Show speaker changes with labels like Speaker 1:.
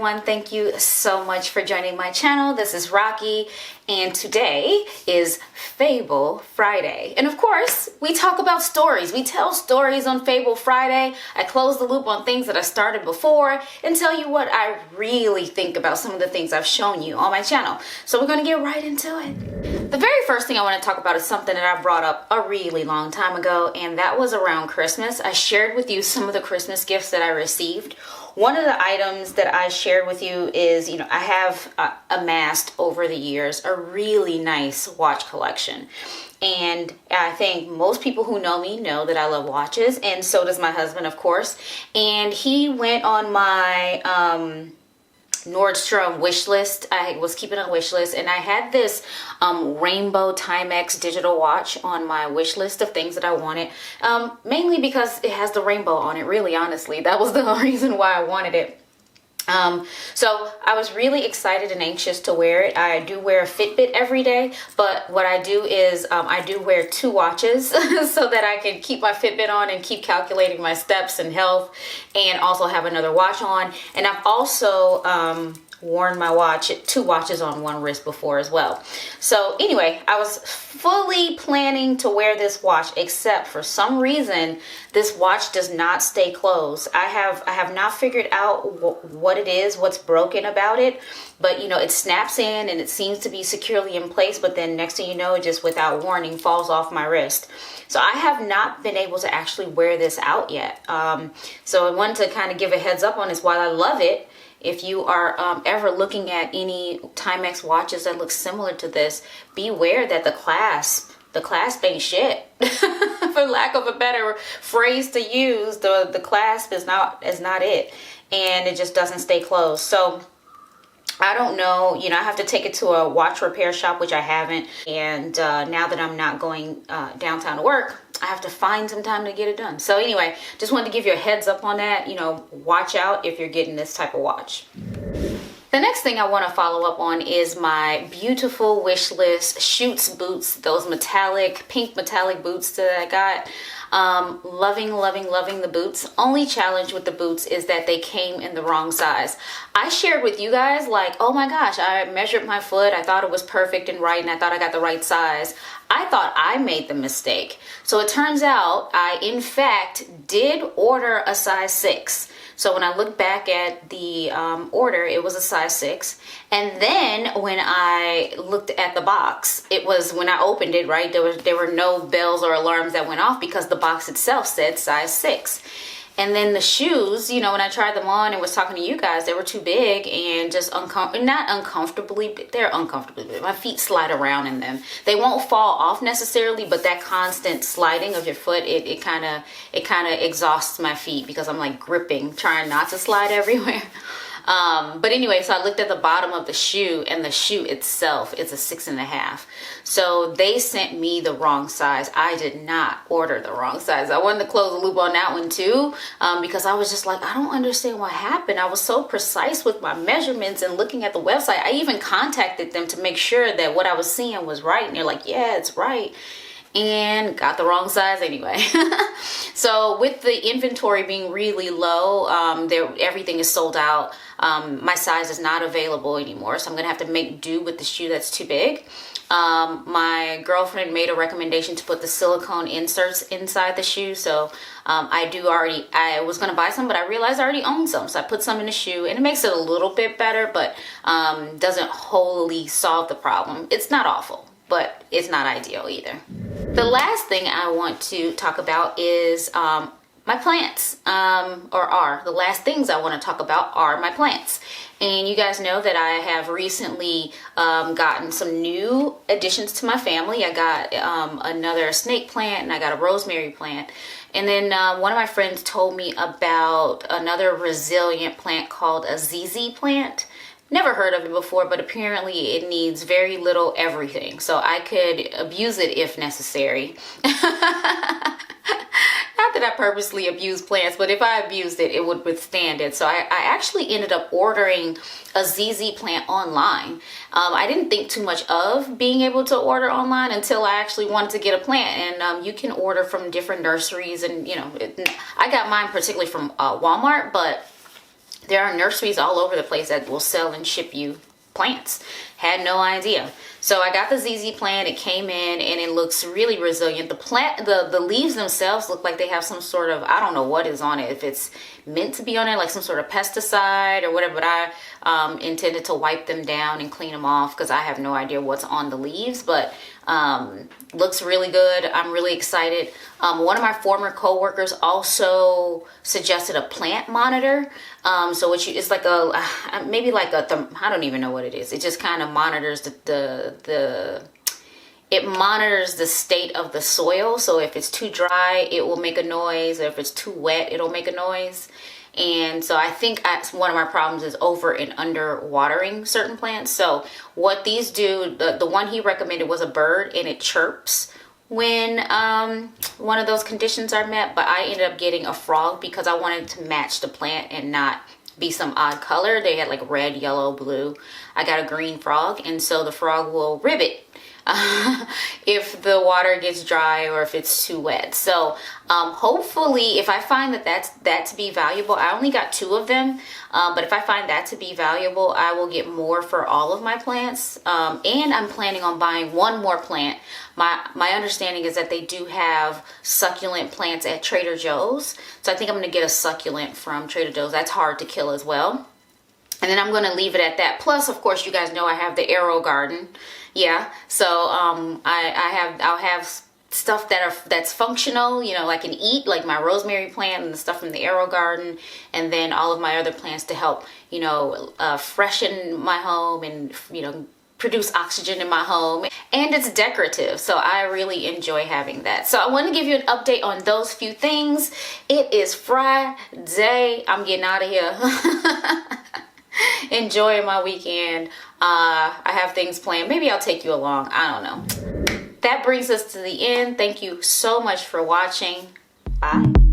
Speaker 1: everyone, thank you so much for joining my channel. This is Rocky, and today is Fable Friday. And of course, we talk about stories. We tell stories on Fable Friday. I close the loop on things that I started before and tell you what I really think about some of the things I've shown you on my channel. So we're gonna get right into it. The very first thing I want to talk about is something that I brought up a really long time ago, and that was around Christmas. I shared with you some of the Christmas gifts that I received. One of the items that I shared with you is, I have amassed over the years a really nice watch collection. And I think most people who know me know that I love watches, and so does my husband, of course. And he went on my Nordstrom wish list. I was keeping a wish list, and I had this rainbow Timex digital watch on my wish list of things that I wanted, mainly because it has the rainbow on it. Really, honestly, that was the reason why I wanted it. So I was really excited and anxious to wear it. I do wear a Fitbit every day, but what I do is I do wear two watches so that I can keep my Fitbit on and keep calculating my steps and health, and also have another watch on. And I've also worn my watch, two watches on one wrist before as well. So anyway, I was fully planning to wear this watch, except for some reason this watch does not stay closed. I have not figured out what it is, what's broken about it, but it snaps in and it seems to be securely in place, but then next thing you know, it just without warning falls off my wrist. So I have not been able to actually wear this out yet. So I wanted to kind of give a heads up on this. While I love it, if you are ever looking at any Timex watches that look similar to this, beware that the clasp ain't shit. For lack of a better phrase to use, the clasp is not it, and it just doesn't stay closed. So I don't know, I have to take it to a watch repair shop, which I haven't. And now that I'm not going downtown to work, I have to find some time to get it done. So anyway, just wanted to give you a heads up on that. Watch out if you're getting this type of watch. The next thing I want to follow up on is my beautiful wish list Schutz boots, those pink metallic boots that I got. Loving the boots. Only challenge with the boots is that they came in the wrong size. I shared with you guys, like, oh my gosh, I measured my foot. I thought it was perfect and right, and I thought I got the right size. I thought I made the mistake. So it turns out I, in fact, did order a size 6. So when I look back at the order, it was a size 6. And then when I looked at the box, it was, when I opened it, right, there were no bells or alarms that went off because the box itself said size 6. And then the shoes, when I tried them on and was talking to you guys, they were too big and just not uncomfortably, but they're uncomfortably big. My feet slide around in them. They won't fall off necessarily, but that constant sliding of your foot, it kind of exhausts my feet because I'm like gripping, trying not to slide everywhere. But anyway, so I looked at the bottom of the shoe, and the shoe itself is a 6.5. So they sent me the wrong size. I did not order the wrong size. I wanted to close the loop on that one too, because I was just like, I don't understand what happened. I was so precise with my measurements and looking at the website. I even contacted them to make sure that what I was seeing was right. And they're like, yeah, it's right. And got the wrong size anyway. So with the inventory being really low, everything is sold out. My size is not available anymore, so I'm gonna have to make do with the shoe that's too big. My girlfriend made a recommendation to put the silicone inserts inside the shoe, so I was gonna buy some, but I realized I already own some, so I put some in the shoe, and it makes it a little bit better, but doesn't wholly solve the problem. It's not awful, but it's not ideal either. The last thing I want to talk about is my plants, the last things I want to talk about are my plants. And you guys know that I have recently gotten some new additions to my family. I got another snake plant, and I got a rosemary plant. And then one of my friends told me about another resilient plant called a ZZ plant. Never heard of it before, but apparently it needs very little everything. So I could abuse it if necessary. Not that I purposely abuse plants, but if I abused it, it would withstand it. So I actually ended up ordering a ZZ plant online. I didn't think too much of being able to order online until I actually wanted to get a plant. And you can order from different nurseries, and I got mine particularly from Walmart, but there are nurseries all over the place that will sell and ship you plants. Had no idea. So I got the ZZ plant. It came in and it looks really resilient. The plant, the leaves themselves look like they have some sort of, I don't know what is on it, if it's meant to be on it, like some sort of pesticide or whatever, but I intended to wipe them down and clean them off because I have no idea what's on the leaves, but looks really good. I'm really excited. One of my former co-workers also suggested a plant monitor. So it's like maybe like I don't even know what it is. It just kind of monitors it monitors the state of the soil. So if it's too dry, it will make a noise. Or if it's too wet, it'll make a noise. And so I think one of my problems is over and under watering certain plants. So what these do, the one he recommended was a bird, and it chirps when one of those conditions are met. But I ended up getting a frog because I wanted to match the plant and not be some odd color. They had like red, yellow, blue. I got a green frog, and so the frog will ribbit if the water gets dry or if it's too wet. So hopefully, if I find that to be valuable, I only got 2 of them, but if I find that to be valuable, I will get more for all of my plants. And I'm planning on buying 1 more plant. My understanding is that they do have succulent plants at Trader Joe's, so I think I'm going to get a succulent from Trader Joe's. That's hard to kill as well. And then I'm going to leave it at that. Plus, of course, you guys know I have the Arrow Garden. Yeah, so I'll have stuff that's functional, you know, I can eat, like my rosemary plant and the stuff from the Arrow Garden, and then all of my other plants to help, you know, freshen my home and, you know, produce oxygen in my home. And it's decorative, so I really enjoy having that. So I want to give you an update on those few things. It is Friday. I'm getting out of here. Enjoying my weekend. I have things planned. Maybe I'll take you along. I don't know. That brings us to the end. Thank you so much for watching. Bye.